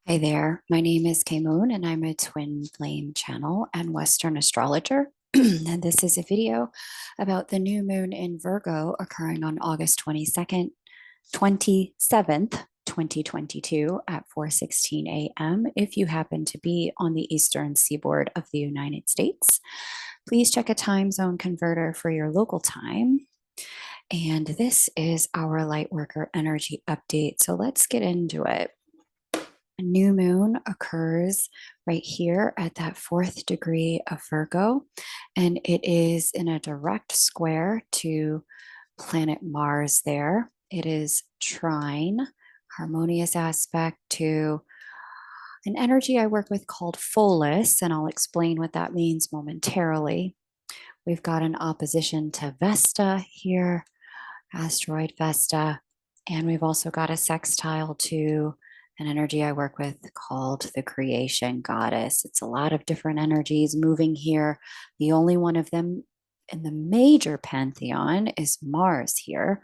Hi there, my name is Kay Moon and I'm a twin flame channel and Western astrologer. And this is a video about the new moon in Virgo occurring on August 27th, 2022 at 4:16 a.m. If you happen to be on the eastern seaboard of the United States, please check a time zone converter for your local time. And this is our light worker energy update. So let's get into it. A new moon occurs right here at that fourth degree of Virgo, and it is in a direct square to planet Mars there. It is trine, harmonious aspect to an energy I work with called Pholus, and I'll explain what that means momentarily. We've got an opposition to Vesta here, asteroid Vesta, and we've also got a sextile to an energy I work with called the creation goddess. It's a lot of different energies moving here. The only one of them in the major pantheon is Mars here.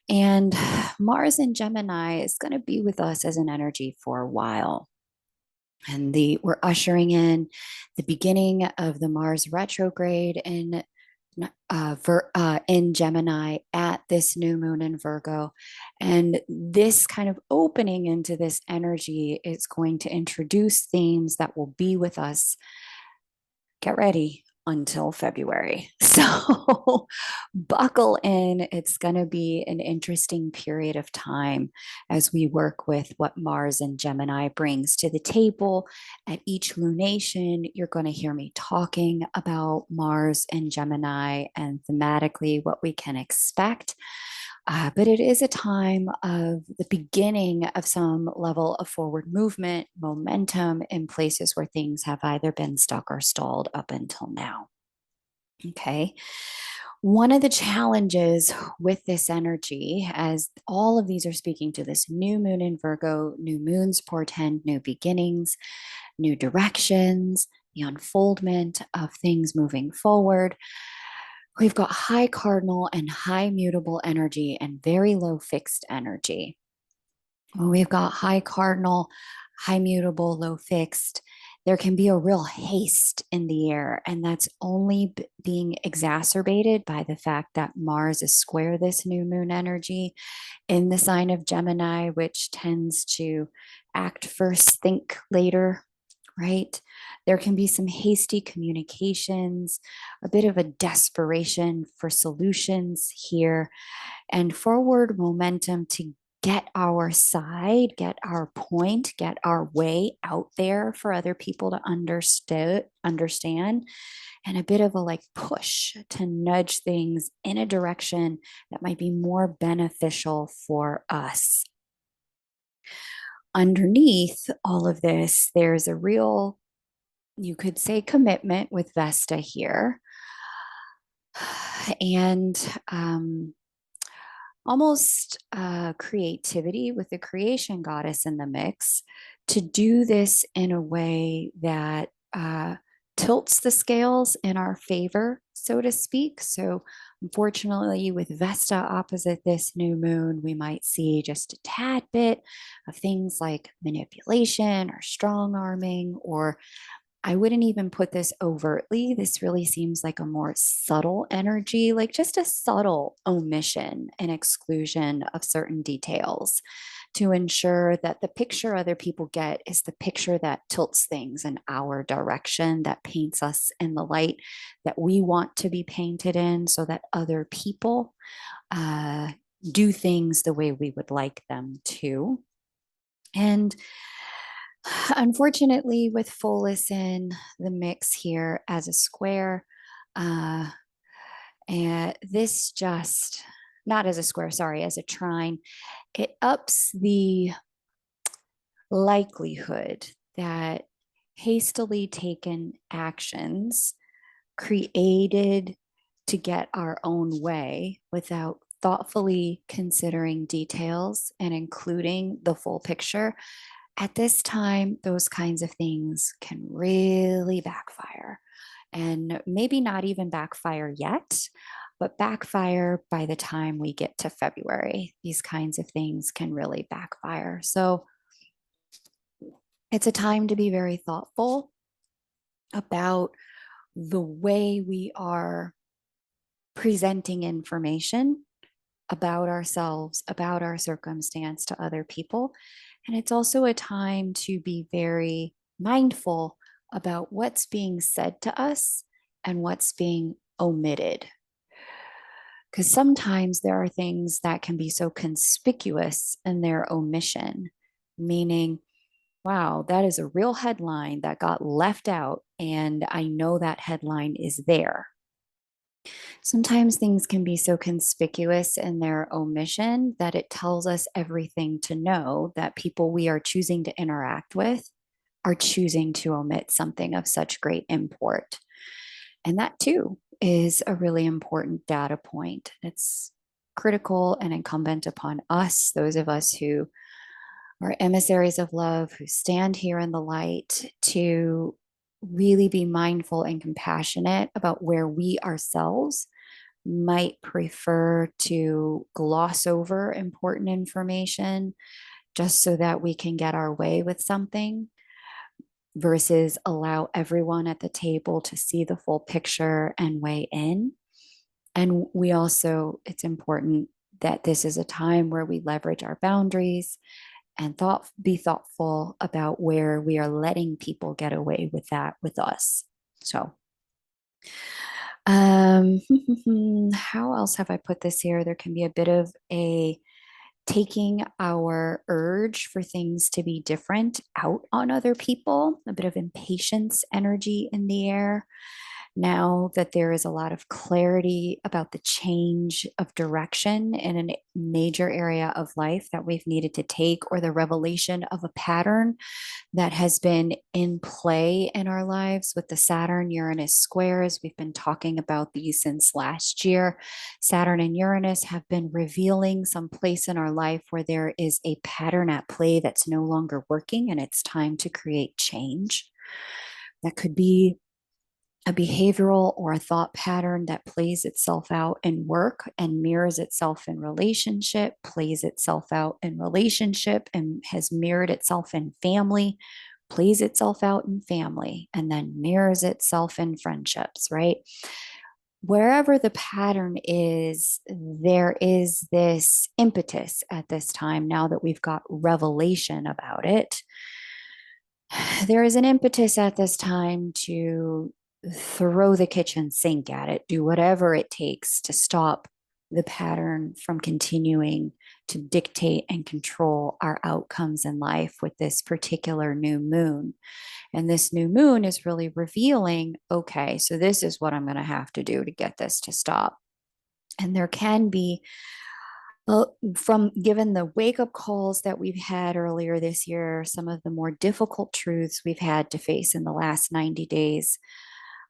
And Mars in Gemini is going to be with us as an energy for a while. And we're ushering in the beginning of the Mars retrograde in Gemini at this new moon in Virgo. And this kind of opening into this energy is going to introduce themes that will be with us. Get ready until February. So buckle in. It's going to be an interesting period of time as we work with what Mars and Gemini brings to the table. At each lunation, you're going to hear me talking about Mars and Gemini and thematically what we can expect. But it is a time of the beginning of some level of forward movement, momentum in places where things have either been stuck or stalled up until now. Okay. One of the challenges with this energy, as all of these are speaking to this new moon in Virgo, new moons portend new beginnings, new directions, the unfoldment of things moving forward. We've got high cardinal and high mutable energy and very low fixed energy. When we've got high cardinal, high mutable, low fixed, there can be a real haste in the air. And that's only being exacerbated by the fact that Mars is square this new moon energy in the sign of Gemini, which tends to act first, think later, right? There can be some hasty communications, a bit of a desperation for solutions here, and forward momentum to get our side, get our point, get our way out there for other people to understand, and a bit of a like push to nudge things in a direction that might be more beneficial for us. Underneath all of this, there's a real, you could say, commitment with Vesta here. And almost creativity with the creation goddess in the mix to do this in a way that tilts the scales in our favor, so to speak. So, unfortunately, with Vesta opposite this new moon, we might see just a tad bit of things like manipulation or strong arming, or I wouldn't even put this overtly. This really seems like a more subtle energy, like just a subtle omission and exclusion of certain details to ensure that the picture other people get is the picture that tilts things in our direction, that paints us in the light that we want to be painted in, so that other people do things the way we would like them to. And unfortunately, with Pholus in the mix here as a square, uh, and this just, not as a square, sorry, as a trine, it ups the likelihood that hastily taken actions created to get our own way without thoughtfully considering details and including the full picture. At this time, those kinds of things can really backfire, and maybe not even backfire yet, but backfire by the time we get to February. These kinds of things can really backfire. So It's a time to be very thoughtful about the way we are presenting information about ourselves, about our circumstance to other people. And it's also a time to be very mindful about what's being said to us and what's being omitted. Because sometimes there are things that can be so conspicuous in their omission, meaning, wow, that is a real headline that got left out, and I know that headline is there. Sometimes things can be so conspicuous in their omission that it tells us everything to know that people we are choosing to interact with are choosing to omit something of such great import. And that too is a really important data point. It's critical and incumbent upon us, those of us who are emissaries of love, who stand here in the light, to really be mindful and compassionate about where we ourselves might prefer to gloss over important information just so that we can get our way with something versus allow everyone at the table to see the full picture and weigh in. And we also, it's important that this is a time where we leverage our boundaries and be thoughtful about where we are letting people get away with that with us. So, um, how else have I put this here? There can be a bit of a taking our urge for things to be different out on other people, a bit of impatience energy in the air. Now that there is a lot of clarity about the change of direction in a major area of life that we've needed to take, or the revelation of a pattern that has been in play in our lives with the Saturn Uranus squares. We've been talking about these since last year. Saturn and Uranus have been revealing some place in our life where there is a pattern at play that's no longer working, and it's time to create change. That could be a behavioral or a thought pattern that plays itself out in work and mirrors itself in relationship, plays itself out in relationship and has mirrored itself in family, plays itself out in family, and then mirrors itself in friendships, right? Wherever the pattern is, there is this impetus at this time, now that we've got revelation about it. There is an impetus at this time to throw the kitchen sink at it, do whatever it takes to stop the pattern from continuing to dictate and control our outcomes in life with this particular new moon. And this new moon is really revealing, okay, so this is what I'm going to have to do to get this to stop. And there can be, well, from given the wake up calls that we've had earlier this year, some of the more difficult truths we've had to face in the last 90 days,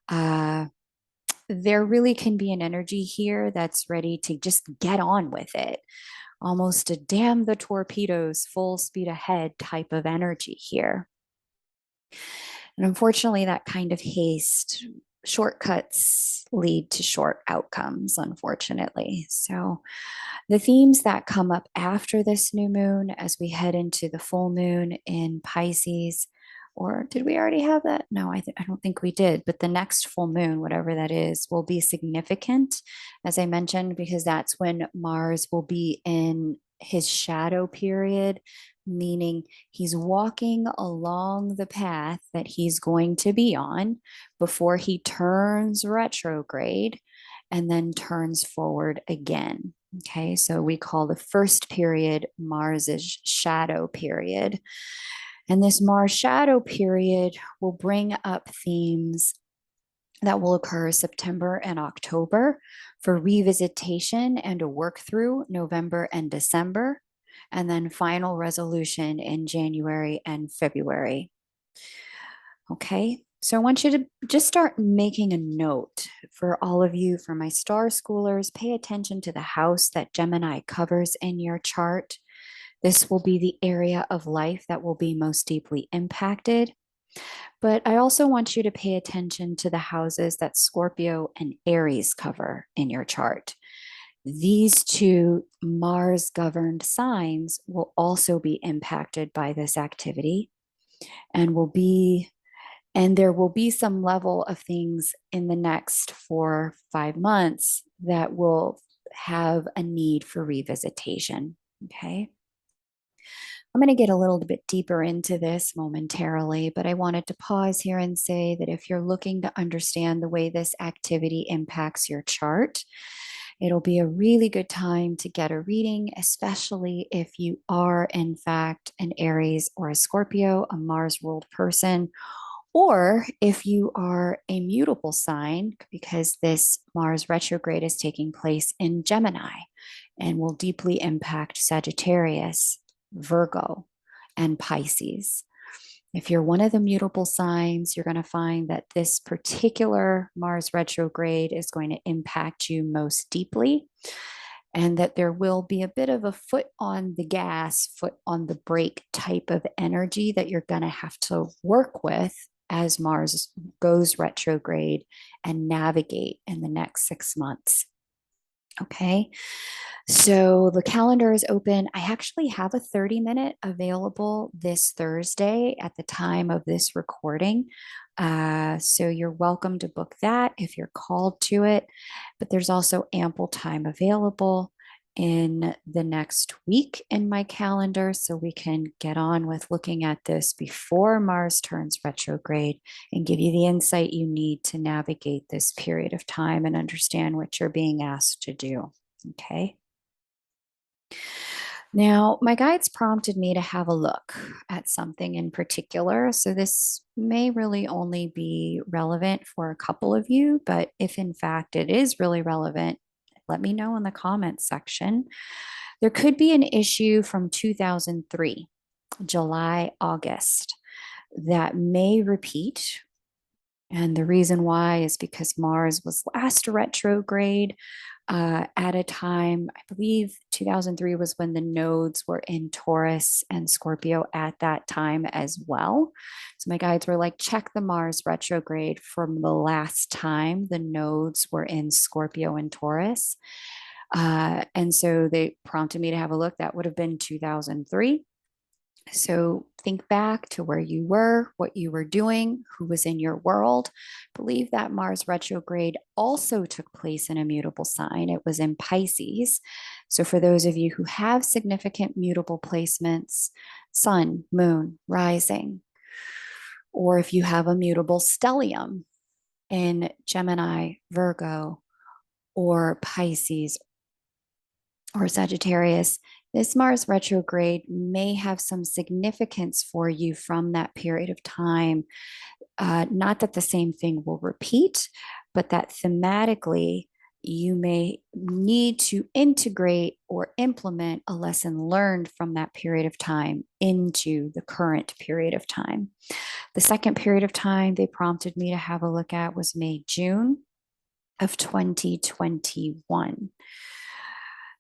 uh, there really can be an energy here that's ready to just get on with it. Almost a damn the torpedoes, full speed ahead type of energy here. And unfortunately, that kind of haste, shortcuts lead to short outcomes, unfortunately. So, the themes that come up after this new moon as we head into the full moon in Pisces, or did we already have that? No, I don't think we did. But the next full moon, whatever that is, will be significant, as I mentioned, because that's when Mars will be in his shadow period, meaning he's walking along the path that he's going to be on before he turns retrograde and then turns forward again. Okay, so we call the first period Mars's shadow period. And this Mars shadow period will bring up themes that will occur September and October for revisitation and a work through November and December, and then final resolution in January and February. Okay, so I want you to just start making a note for all of you, for my star schoolers. Pay attention to the house that Gemini covers in your chart. This will be the area of life that will be most deeply impacted. But I also want you to pay attention to the houses that Scorpio and Aries cover in your chart. These two Mars governed signs will also be impacted by this activity. and there will be some level of things in the next 4 or 5 months that will have a need for revisitation. Okay. I'm going to get a little bit deeper into this momentarily, but I wanted to pause here and say that if you're looking to understand the way this activity impacts your chart, it'll be a really good time to get a reading, especially if you are, in fact, an Aries or a Scorpio, a Mars ruled person, or if you are a mutable sign, because this Mars retrograde is taking place in Gemini and will deeply impact Sagittarius, Virgo, and Pisces. If you're one of the mutable signs, you're going to find that this particular Mars retrograde is going to impact you most deeply, and that there will be a bit of a foot on the gas, foot on the brake type of energy that you're going to have to work with as Mars goes retrograde and navigate in the next 6 months. Okay. So the calendar is open. I actually have a 30-minute available this Thursday at the time of this recording. So you're welcome to book that if you're called to it. But there's also ample time available in the next week in my calendar, so we can get on with looking at this before Mars turns retrograde and give you the insight you need to navigate this period of time and understand what you're being asked to do. Okay. Now, my guides prompted me to have a look at something in particular. So, this may really only be relevant for a couple of you, but if in fact it is really relevant, let me know in the comments section. There could be an issue from 2003, July, August, that may repeat. And the reason why is because Mars was last retrograde at a time, I believe 2003 was when the nodes were in Taurus and Scorpio at that time as well. So my guides were like, check the Mars retrograde from the last time the nodes were in Scorpio and Taurus. And so they prompted me to have a look. That would have been 2003. So think back to where you were, what you were doing, who was in your world. Believe that Mars retrograde also took place in a mutable sign. It was in Pisces. So for those of you who have significant mutable placements, sun, moon, rising, or if you have a mutable stellium in Gemini, Virgo, or Pisces, or Sagittarius, this Mars retrograde may have some significance for you from that period of time. Not that the same thing will repeat, but that thematically you may need to integrate or implement a lesson learned from that period of time into the current period of time. The second period of time they prompted me to have a look at was May, June of 2021.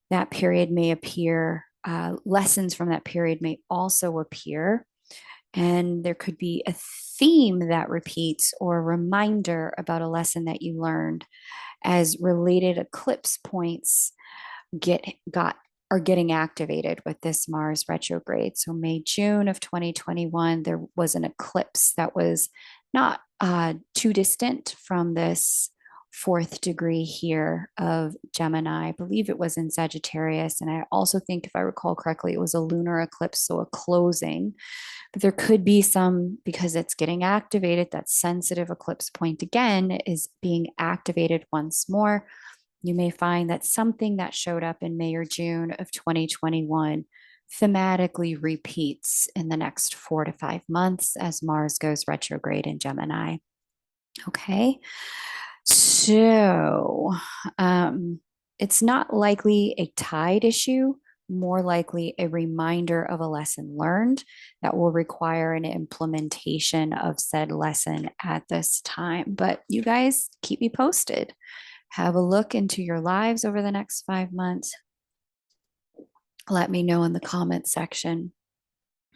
That period may appear, lessons from that period may also appear, and there could be a theme that repeats or a reminder about a lesson that you learned as related eclipse points are getting activated with this Mars retrograde. So May, June of 2021, there was an eclipse that was not too distant from this fourth degree here of Gemini. I believe it was in Sagittarius. And I also think, if I recall correctly, it was a lunar eclipse, so a closing. But there could be some, because it's getting activated, that sensitive eclipse point again is being activated once more. You may find that something that showed up in May or June of 2021 thematically repeats in the next 4 to 5 months as Mars goes retrograde in Gemini. Okay. So it's not likely a tide issue, more likely a reminder of a lesson learned that will require an implementation of said lesson at this time. But you guys keep me posted. Have a look into your lives over the next 5 months. Let me know in the comment section.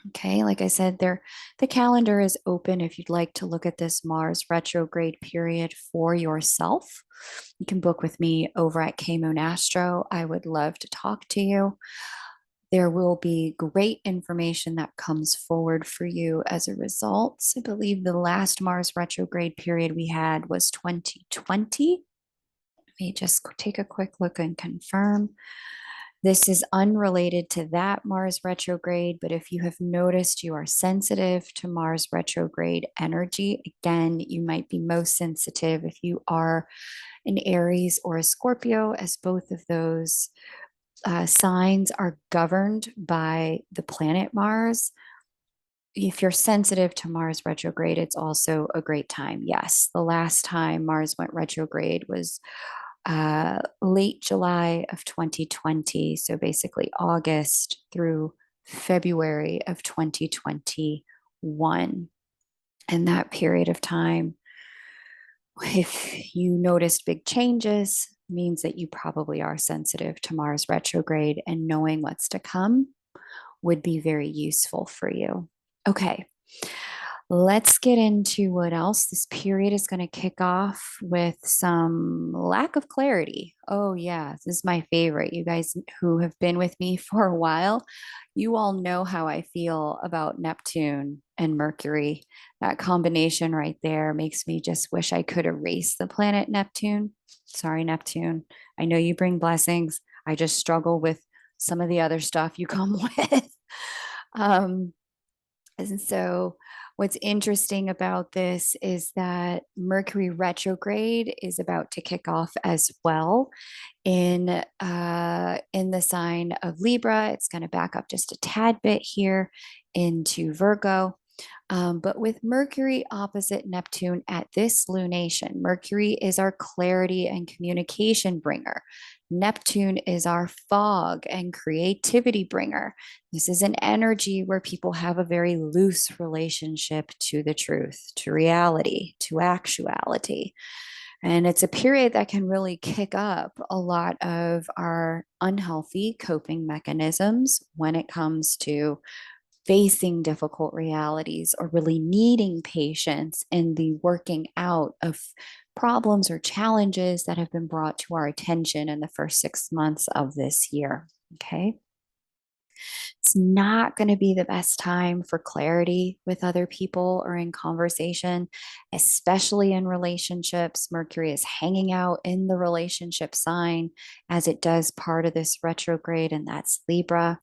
Okay, like I said, the calendar is open if you'd like to look at this Mars retrograde period for yourself. You can book with me over at K Moon Astro. I would love to talk to you. There will be great information that comes forward for you as a result. I believe the last Mars retrograde period we had was 2020. Let me just take a quick look and confirm. This is unrelated to that Mars retrograde, but if you have noticed you are sensitive to Mars retrograde energy, again, you might be most sensitive if you are an Aries or a Scorpio, as both of those signs are governed by the planet Mars. If you're sensitive to Mars retrograde, it's also a great time. Yes, the last time Mars went retrograde was late July of 2020. So basically August through February of 2021. And that period of time, if you noticed big changes, means that you probably are sensitive to Mars retrograde, and knowing what's to come would be very useful for you. Okay, let's get into what else. This period is going to kick off with some lack of clarity. Oh, yeah, this is my favorite. You guys who have been with me for a while, you all know how I feel about Neptune and Mercury. That combination right there makes me just wish I could erase the planet Neptune. Sorry, Neptune. I know you bring blessings. I just struggle with some of the other stuff you come with. Um, and so, what's interesting about this is that Mercury retrograde is about to kick off as well in the sign of Libra. It's going to back up just a tad bit here into Virgo. But with Mercury opposite Neptune at this lunation, Mercury is our clarity and communication bringer. Neptune is our fog and creativity bringer. This is an energy where people have a very loose relationship to the truth, to reality, to actuality. And it's a period that can really kick up a lot of our unhealthy coping mechanisms when it comes to facing difficult realities or really needing patience in the working out of problems or challenges that have been brought to our attention in the first 6 months of this year. Okay. It's not going to be the best time for clarity with other people or in conversation, especially in relationships. Mercury is hanging out in the relationship sign as it does part of this retrograde, and that's Libra.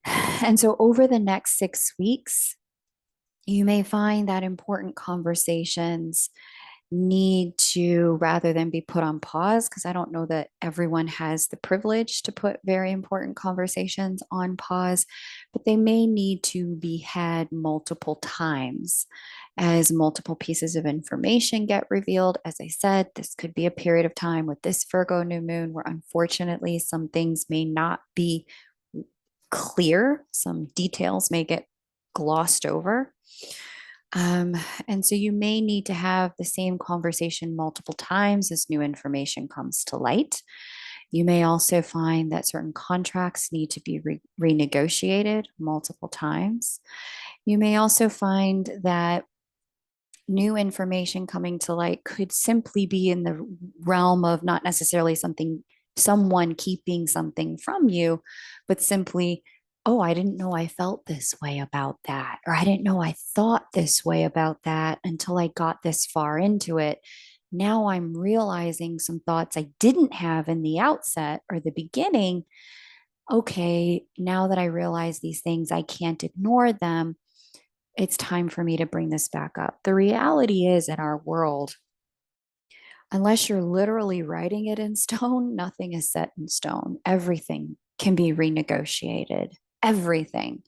And so, over the next 6 weeks, you may find that important conversations need to, rather than be put on pause, because I don't know that everyone has the privilege to put very important conversations on pause, but they may need to be had multiple times as multiple pieces of information get revealed. As I said, this could be a period of time with this Virgo new moon where unfortunately some things may not be clear, some details may get glossed over. And so you may need to have the same conversation multiple times as new information comes to light. You may also find that certain contracts need to be renegotiated multiple times. You may also find that new information coming to light could simply be in the realm of not necessarily someone keeping something from you, but simply, oh, I didn't know I felt this way about that, or I didn't know I thought this way about that until I got this far into it. Now I'm realizing some thoughts I didn't have in the outset or the beginning. Okay, now that I realize these things, I can't ignore them. It's time for me to bring this back up. The reality is, in our world, unless you're literally writing it in stone, nothing is set in stone. Everything can be renegotiated. Everything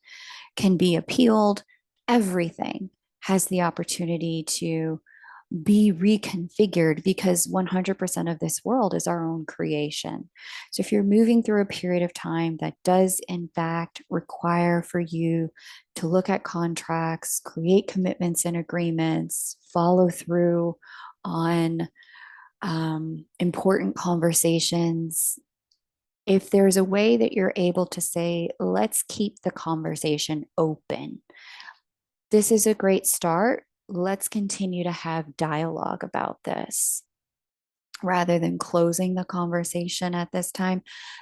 can be appealed. Everything has the opportunity to be reconfigured because 100% of this world is our own creation. So if you're moving through a period of time that does in fact require for you to look at contracts, create commitments and agreements, follow through on important conversations, if there's a way that you're able to say, let's keep the conversation open, this is a great start. Let's continue to have dialogue about this. rather than closing the conversation at this time,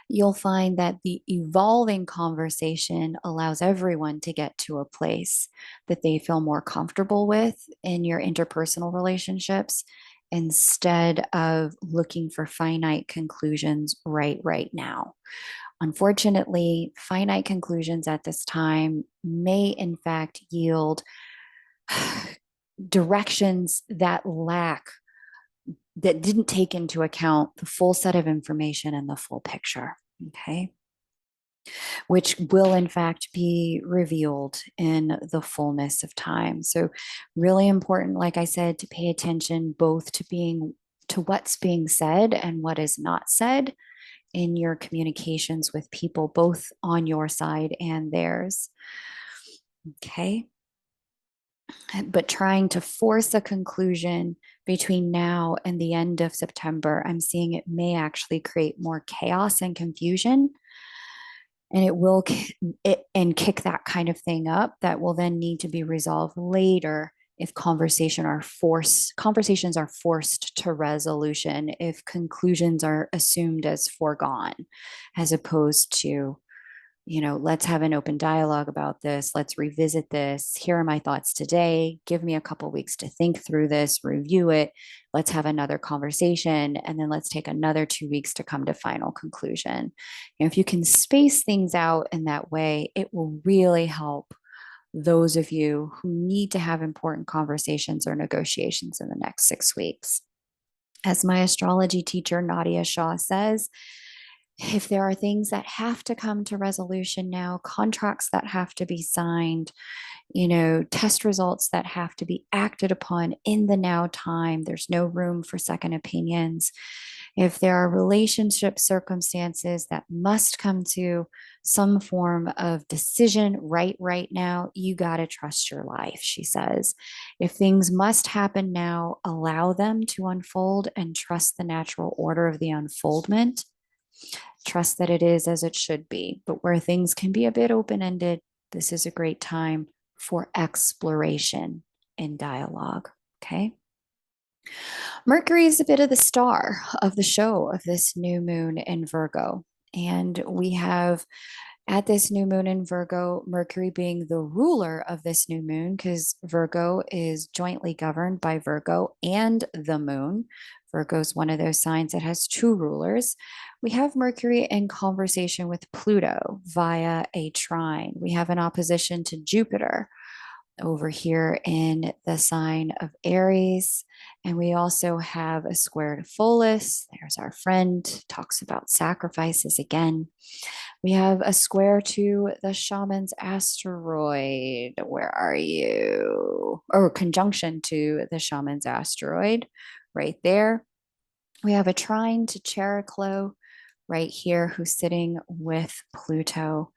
you'll find that the evolving conversation allows everyone to get to a place that they feel more comfortable with in your interpersonal relationships instead of looking for finite conclusions right now. Unfortunately, finite conclusions at this time may in fact yield directions that didn't take into account the full set of information and the full picture. Okay. Which will in fact be revealed in the fullness of time. So, really important, like I said, to pay attention both to what's being said and what is not said in your communications with people, both on your side and theirs. Okay. But trying to force a conclusion between now and the end of September, I'm seeing it may actually create more chaos and confusion. And it will kick that kind of thing up that will then need to be resolved later if conversations are forced to resolution, if conclusions are assumed as foregone, as opposed to, let's have an open dialogue about this. Let's revisit this. Here are my thoughts today. Give me a couple weeks to think through this, review it. Let's have another conversation. And then let's take another 2 weeks to come to final conclusion. If you can space things out in that way, it will really help those of you who need to have important conversations or negotiations in the next 6 weeks. As my astrology teacher, Nadia Shaw, says, if there are things that have to come to resolution now, contracts that have to be signed, test results that have to be acted upon in the now time, there's no room for second opinions. If there are relationship circumstances that must come to some form of decision right now, you got to trust your life, she says. If things must happen now, allow them to unfold and trust the natural order of the unfoldment. Trust that it is as it should be. But where things can be a bit open ended, this is a great time for exploration and dialogue. Okay. Mercury is a bit of the star of the show of this new moon in Virgo. And we have at this new moon in Virgo, Mercury being the ruler of this new moon, because Virgo is jointly governed by Virgo and the moon. Virgo is one of those signs that has two rulers. We have Mercury in conversation with Pluto via a trine. We have an opposition to Jupiter over here in the sign of Aries. And we also have a square to Pholus. There's our friend, talks about sacrifices again. We have a square to the shaman's asteroid. Where are you? Or conjunction to the shaman's asteroid right there. We have a trine to Chariklo right here, who's sitting with Pluto.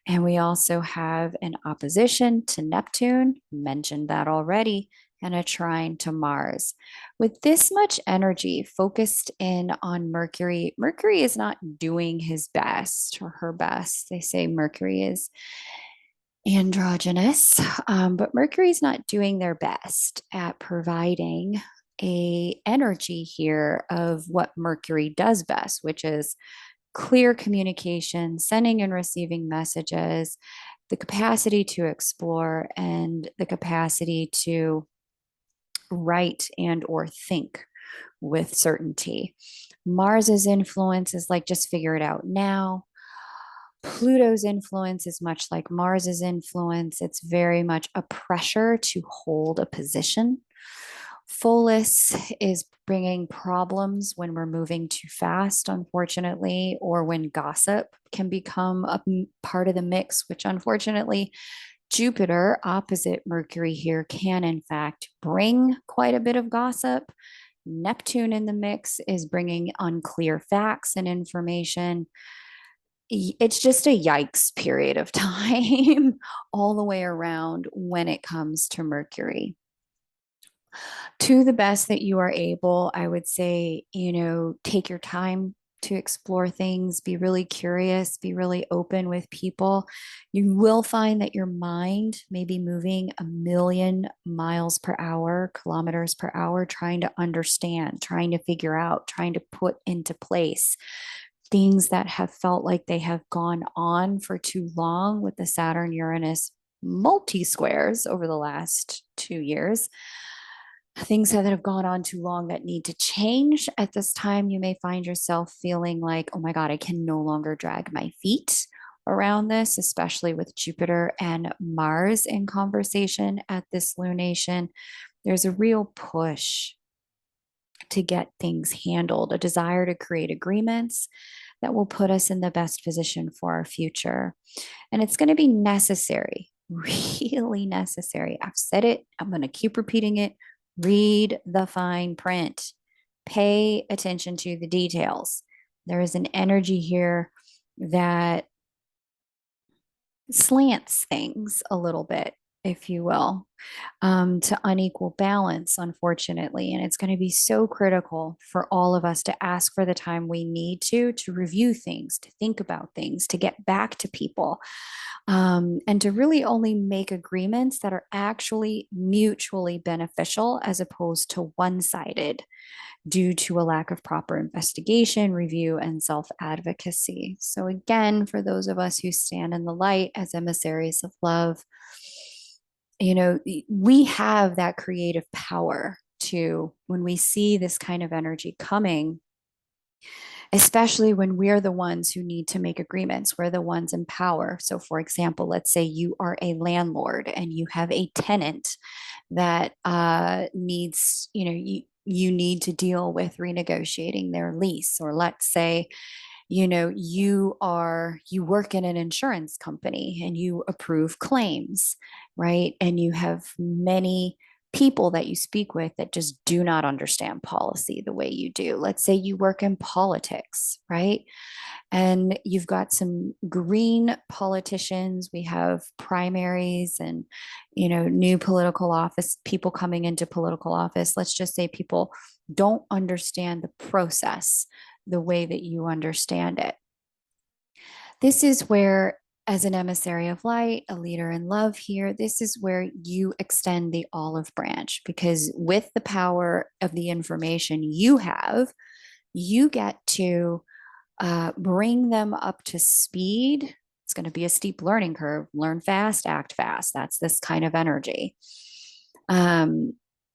And we also have an opposition to Neptune, mentioned that already, and a trine to Mars. With this much energy focused in on Mercury, Mercury is not doing his best or her best. They say Mercury is androgynous, but Mercury is not doing their best at providing a energy here of what Mercury does best, which is clear communication, sending and receiving messages, the capacity to explore, and the capacity to write and or think with certainty. Mars's influence is like just figure it out now. Pluto's influence is much like Mars's influence. It's very much a pressure to hold a position. Pholus is bringing problems when we're moving too fast, unfortunately, or when gossip can become a part of the mix, which unfortunately Jupiter opposite Mercury here can in fact bring quite a bit of gossip. Neptune in the mix is bringing unclear facts and information. It's just a yikes period of time all the way around when it comes to Mercury. To the best that you are able, I would say, take your time, to explore things, be really curious, be really open with people. You will find that your mind may be moving a million miles per hour, kilometers per hour, trying to understand, trying to figure out, trying to put into place things that have felt like they have gone on for too long with the Saturn Uranus multi squares over the last 2 years. Things that have gone on too long that need to change. At this time, you may find yourself feeling like, oh my God, I can no longer drag my feet around this, especially with Jupiter and Mars in conversation at this lunation. There's a real push to get things handled, a desire to create agreements that will put us in the best position for our future. And it's going to be necessary, really necessary. I've said it, I'm going to keep repeating it. Read the fine print, pay attention to the details. There is an energy here that slants things a little bit, if you will, to unequal balance, unfortunately. And it's going to be so critical for all of us to ask for the time we need to review things, to think about things, to get back to people, and to really only make agreements that are actually mutually beneficial as opposed to one sided due to a lack of proper investigation, review, and self advocacy. So, again, for those of us who stand in the light as emissaries of love, we have that creative power to, when we see this kind of energy coming, especially when we're the ones who need to make agreements, we're the ones in power. So, for example, let's say you are a landlord and you have a tenant that needs, you need to deal with renegotiating their lease. Or let's say, you work in an insurance company and you approve claims, right? And you have many people that you speak with that just do not understand policy the way you do. Let's say you work in politics, right? And you've got some green politicians. We have primaries and, new political office, people coming into political office. Let's just say people don't understand the process the way that you understand it. This is where, as an emissary of light, a leader in love here, this is where you extend the olive branch, because with the power of the information you have, you get to bring them up to speed. It's going to be a steep learning curve. Learn fast, act fast. That's this kind of energy.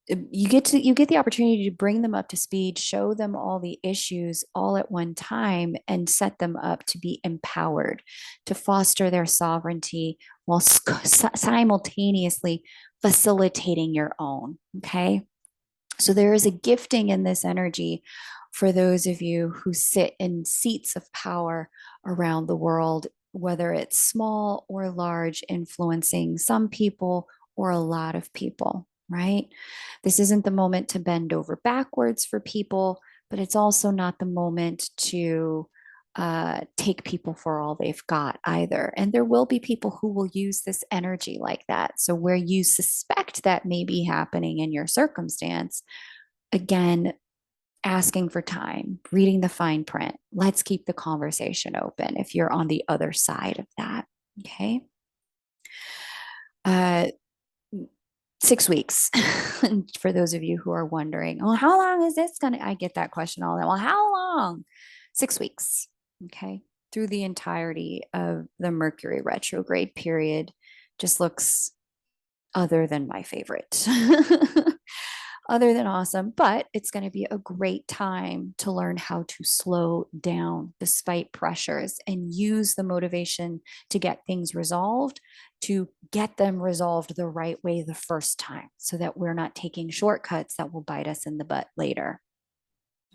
You get the opportunity to bring them up to speed, show them all the issues all at one time, and set them up to be empowered, to foster their sovereignty while simultaneously facilitating your own. Okay. So there is a gifting in this energy for those of you who sit in seats of power around the world, whether it's small or large, influencing some people or a lot of people, right? This isn't the moment to bend over backwards for people, but it's also not the moment to take people for all they've got either. And there will be people who will use this energy like that. So, where you suspect that may be happening in your circumstance, again, asking for time, reading the fine print. Let's keep the conversation open if you're on the other side of that. Okay. 6 weeks. For those of you who are wondering, oh, how long is this going to? I get that question all the time. Well, how long? 6 weeks. Okay. Through the entirety of the Mercury retrograde period. Just looks other than my favorite. Other than awesome, but it's going to be a great time to learn how to slow down despite pressures and use the motivation to get things resolved, to get them resolved the right way the first time, so that we're not taking shortcuts that will bite us in the butt later.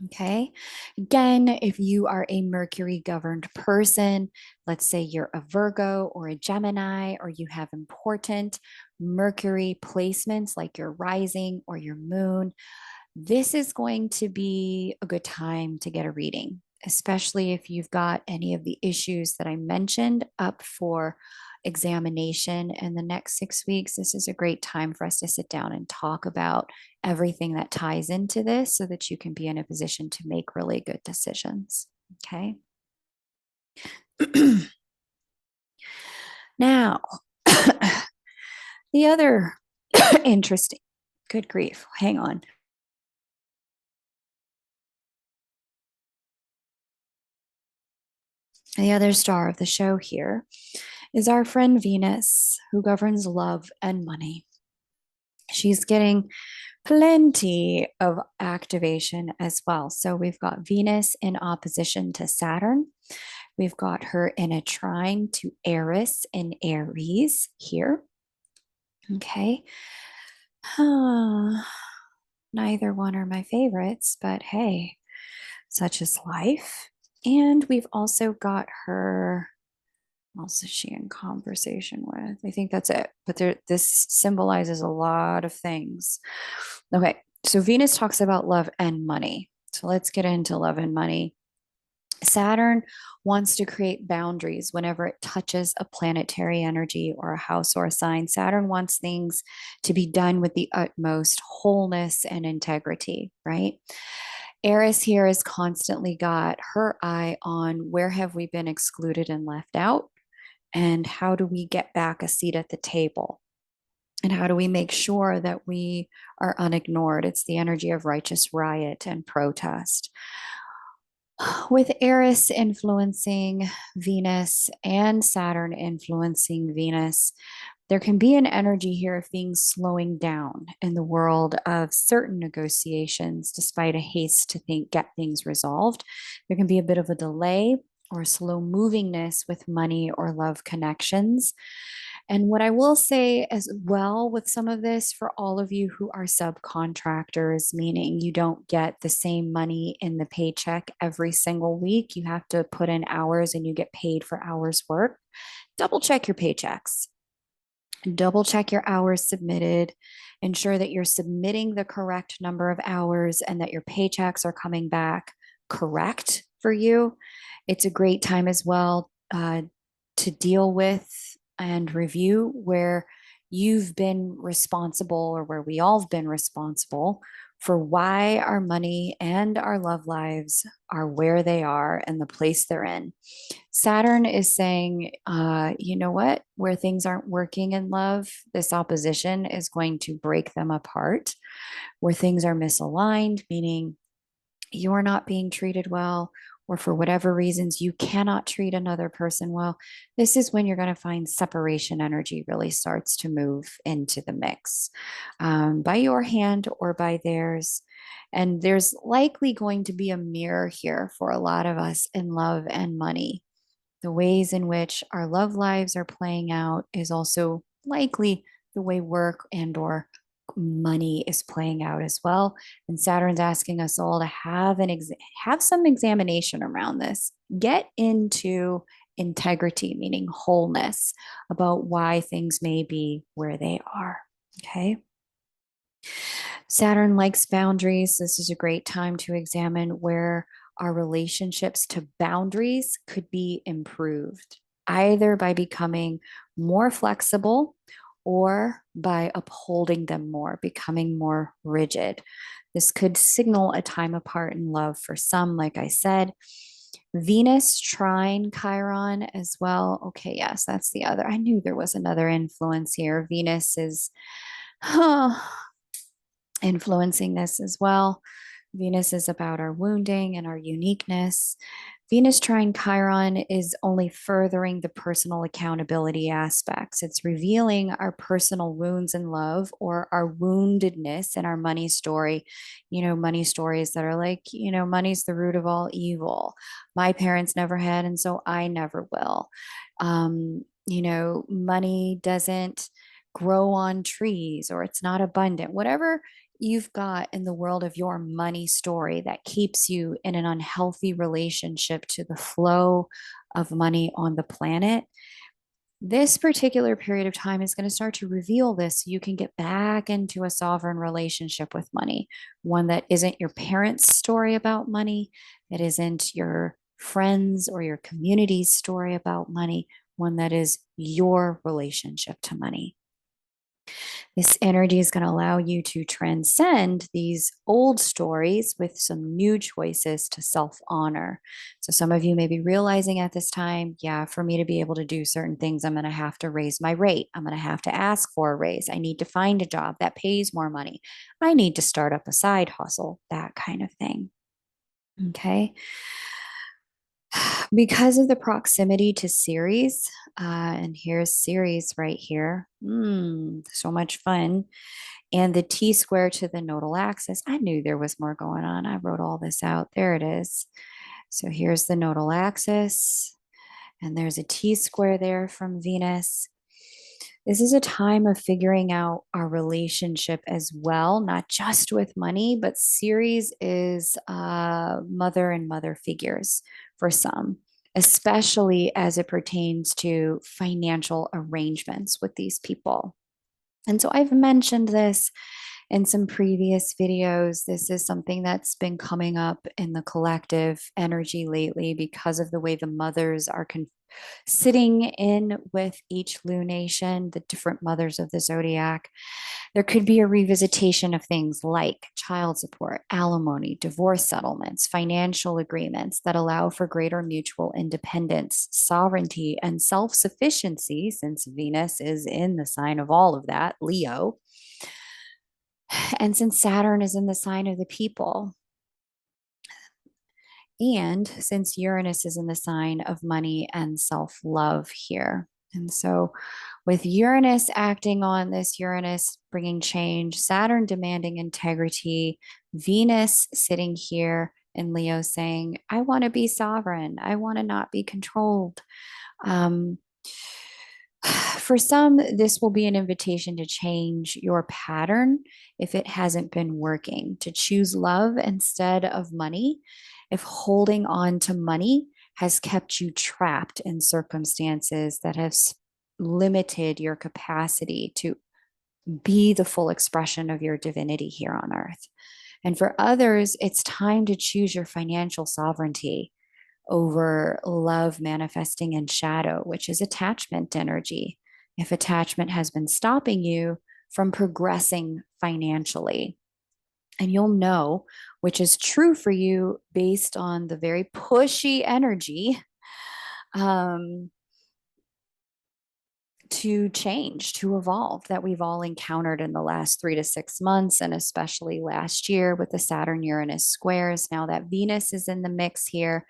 Okay. Again, if you are a Mercury governed person, let's say you're a Virgo or a Gemini, or you have important Mercury placements like your rising or your moon, this is going to be a good time to get a reading, especially if you've got any of the issues that I mentioned up for examination in the next 6 weeks. This is a great time for us to sit down and talk about everything that ties into this so that you can be in a position to make really good decisions. Okay. Now, the other interesting, good grief, hang on. The other star of the show here is our friend Venus, who governs love and money. She's getting plenty of activation as well. So we've got Venus in opposition to Saturn. We've got her in a trine to Eris in Aries here. Okay. Neither one are my favorites, but hey, such is life. And we've also got her, what else is she in conversation with? I think that's it. But this symbolizes a lot of things. Okay, so Venus talks about love and money. So let's get into love and money. Saturn wants to create boundaries whenever it touches a planetary energy or a house or a sign. Saturn wants things to be done with the utmost wholeness and integrity, right? Eris here has constantly got her eye on where have we been excluded and left out, and how do we get back a seat at the table? And how do we make sure that we are unignored? It's the energy of righteous riot and protest. With Eris influencing Venus and Saturn influencing Venus, there can be an energy here of things slowing down in the world of certain negotiations, despite a haste to get things resolved. There can be a bit of a delay or slow movingness with money or love connections. And what I will say as well with some of this, for all of you who are subcontractors, meaning you don't get the same money in the paycheck every single week, you have to put in hours and you get paid for hours worked. Double check your paychecks, double check your hours submitted, ensure that you're submitting the correct number of hours and that your paychecks are coming back correct for you. It's a great time as well to deal with and review where you've been responsible, or where we all have been responsible for why our money and our love lives are where they are and the place they're in. Saturn is saying, you know what, where things aren't working in love, this opposition is going to break them apart. Where things are misaligned, meaning you're not being treated well, or for whatever reasons you cannot treat another person well, this is when you're going to find separation energy really starts to move into the mix, by your hand or by theirs. And there's likely going to be a mirror here for a lot of us in love and money. The ways in which our love lives are playing out is also likely the way work and or money is playing out as well. And Saturn's asking us all to have some examination around this. Get into integrity, meaning wholeness, about why things may be where they are. Okay. Saturn likes boundaries. This is a great time to examine where our relationships to boundaries could be improved, either by becoming more flexible or by upholding them more, becoming more rigid. This could signal a time apart in love for some, like I said. Venus trine Chiron as well. Okay, yes, that's the other. I knew there was another influence here. Venus is influencing this as well. Venus is about our wounding and our uniqueness. Venus trine Chiron is only furthering the personal accountability aspects. It's revealing our personal wounds in love, or our woundedness in our money story. You know, money stories that are like, you know, money's the root of all evil. My parents never had, and so I never will. You know, money doesn't grow on trees, or it's not abundant. Whatever you've got in the world of your money story that keeps you in an unhealthy relationship to the flow of money on the planet, this particular period of time is going to start to reveal this so you can get back into a sovereign relationship with money, one that isn't your parents' story about money, that isn't your friends or your community's story about money, one that is your relationship to money. This energy is going to allow you to transcend these old stories with some new choices to self honor. So, some of you may be realizing at this time, yeah, for me to be able to do certain things, I'm going to have to raise my rate. I'm going to have to ask for a raise. I need to find a job that pays more money. I need to start up a side hustle, that kind of thing. Okay. Because of the proximity to Ceres, and here's Ceres right here. So much fun. And the T square to the nodal axis. I knew there was more going on. I wrote all this out. There it is. So here's the nodal axis, and there's a T square there from Venus. This is a time of figuring out our relationship as well, not just with money, but Ceres is mother and mother figures for some, especially as it pertains to financial arrangements with these people. And so I've mentioned this in some previous videos. This is something that's been coming up in the collective energy lately because of the way the mothers are sitting in with each lunation, the different mothers of the zodiac. There could be a revisitation of things like child support, alimony, divorce settlements, financial agreements that allow for greater mutual independence, sovereignty, and self sufficiency, since Venus is in the sign of all of that, Leo. And since Saturn is in the sign of the people, and since Uranus is in the sign of money and self love here. And so, with Uranus acting on this, Uranus bringing change, Saturn demanding integrity, Venus sitting here in Leo saying, I want to be sovereign, I want to not be controlled. Um, for some, this will be an invitation to change your pattern if it hasn't been working, to choose love instead of money. If holding on to money has kept you trapped in circumstances that have limited your capacity to be the full expression of your divinity here on earth. And for others, it's time to choose your financial sovereignty over love manifesting in shadow, which is attachment energy. If attachment has been stopping you from progressing financially, and you'll know which is true for you based on the very pushy energy um, to change, to evolve that we've all encountered in the last 3 to 6 months, and especially last year with the Saturn Uranus squares. Now that Venus is in the mix here,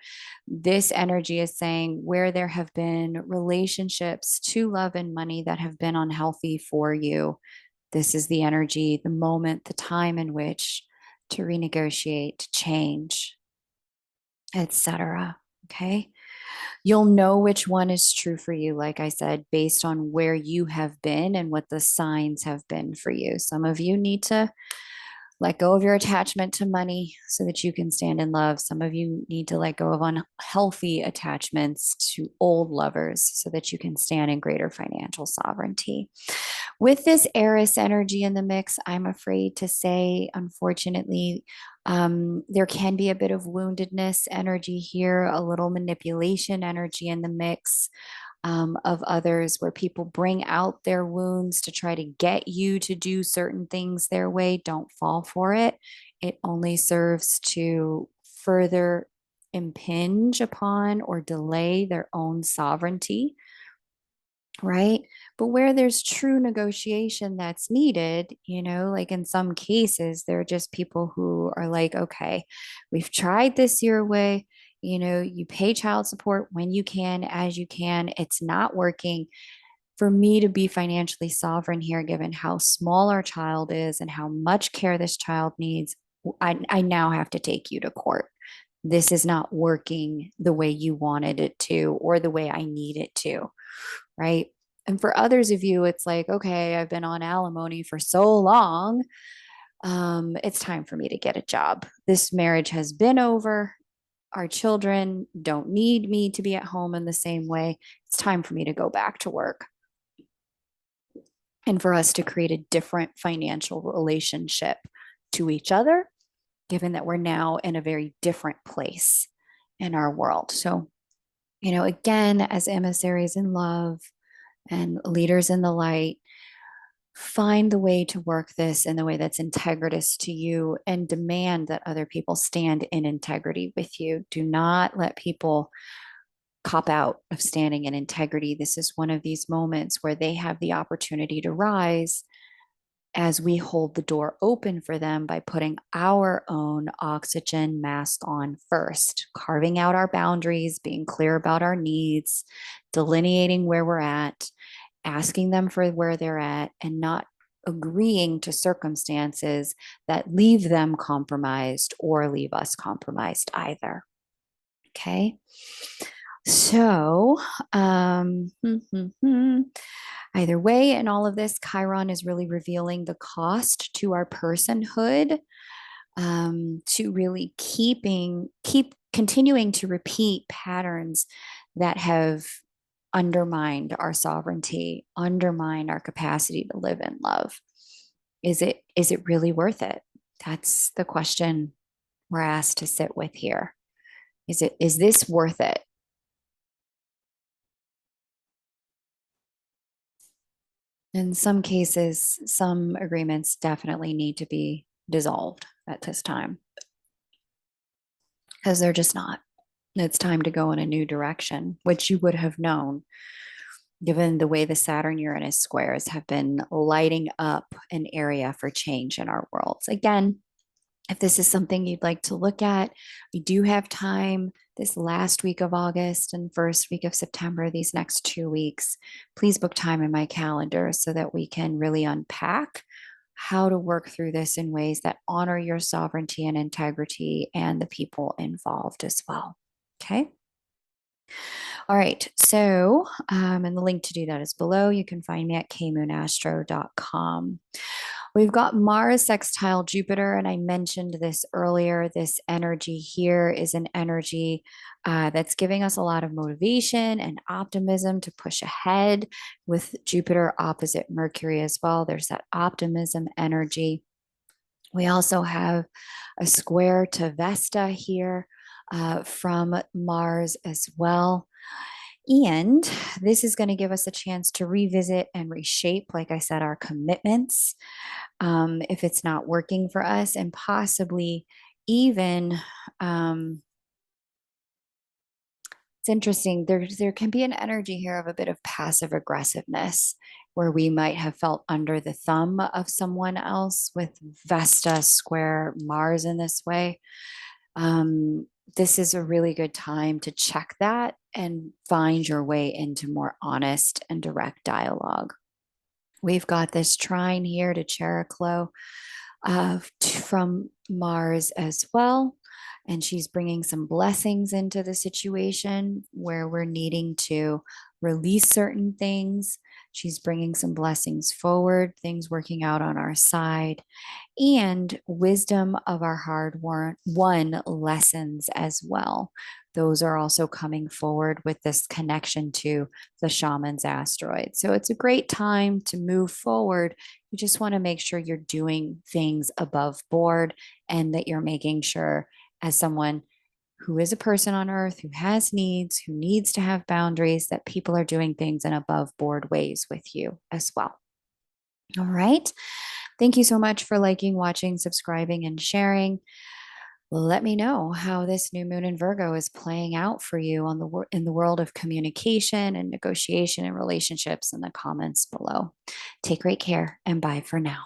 this energy is saying where there have been relationships to love and money that have been unhealthy for you, this is the energy, the moment, the time in which to renegotiate, to change, etc. Okay. You'll know which one is true for you, like I said, based on where you have been and what the signs have been for you. Some of you need to let go of your attachment to money so that you can stand in love. Some of you need to let go of unhealthy attachments to old lovers so that you can stand in greater financial sovereignty. With this Eris energy in the mix, I'm afraid to say, unfortunately, there can be a bit of woundedness energy here, a little manipulation energy in the mix. Of others, where people bring out their wounds to try to get you to do certain things their way. Don't fall for it. It only serves to further impinge upon or delay their own sovereignty, right? But where there's true negotiation that's needed, like in some cases, there are just people who are like, okay, we've tried this your way. You pay child support when you can, as you can. It's not working. For me to be financially sovereign here, given how small our child is and how much care this child needs, I now have to take you to court. This is not working the way you wanted it to or the way I need it to, right? And for others of you, it's like, okay, I've been on alimony for so long. It's time for me to get a job. This marriage has been over. Our children don't need me to be at home in the same way. It's time for me to go back to work and for us to create a different financial relationship to each other, given that we're now in a very different place in our world. So, again, as emissaries in love and leaders in the light, find the way to work this in the way that's integritous to you and demand that other people stand in integrity with you. Do not let people cop out of standing in integrity. This is one of these moments where they have the opportunity to rise as we hold the door open for them by putting our own oxygen mask on first, carving out our boundaries, being clear about our needs, delineating where we're at, asking them for where they're at, and not agreeing to circumstances that leave them compromised or leave us compromised either. Okay. So, either way, in all of this, Chiron is really revealing the cost to our personhood, to really keep continuing to repeat patterns that have undermined our sovereignty, undermined our capacity to live in love. Is it really worth it? That's the question we're asked to sit with here. Is this worth it? In some cases, some agreements definitely need to be dissolved at this time because they're just not. It's time to go in a new direction, which you would have known given the way the Saturn Uranus squares have been lighting up an area for change in our worlds. Again, if this is something you'd like to look at, we do have time this last week of August and first week of September, these next 2 weeks. Please book time in my calendar so that we can really unpack how to work through this in ways that honor your sovereignty and integrity and the people involved as well. Okay. All right. So, and the link to do that is below. You can find me at kmoonastro.com. We've got Mars sextile Jupiter, and I mentioned this earlier. This energy here is an energy that's giving us a lot of motivation and optimism to push ahead with Jupiter opposite Mercury as well. There's that optimism energy. We also have a square to Vesta here from Mars as well. And this is going to give us a chance to revisit and reshape, like I said, our commitments if it's not working for us, and possibly even it's interesting. There can be an energy here of a bit of passive aggressiveness where we might have felt under the thumb of someone else with Vesta square Mars in this way. This is a really good time to check that and find your way into more honest and direct dialogue. We've got this trine here to Chariklo from Mars as well. And she's bringing some blessings into the situation where we're needing to release certain things. She's bringing some blessings forward, things working out on our side, and wisdom of our hard won lessons as well. Those are also coming forward with this connection to the shaman's asteroid. So it's a great time to move forward. You just want to make sure you're doing things above board and that you're making sure, as someone who is a person on earth, who has needs, who needs to have boundaries, that people are doing things in above board ways with you as well. All right. Thank you so much for liking, watching, subscribing, and sharing. Let me know how this new moon in Virgo is playing out for you in the world of communication and negotiation and relationships in the comments below. Take great care and bye for now.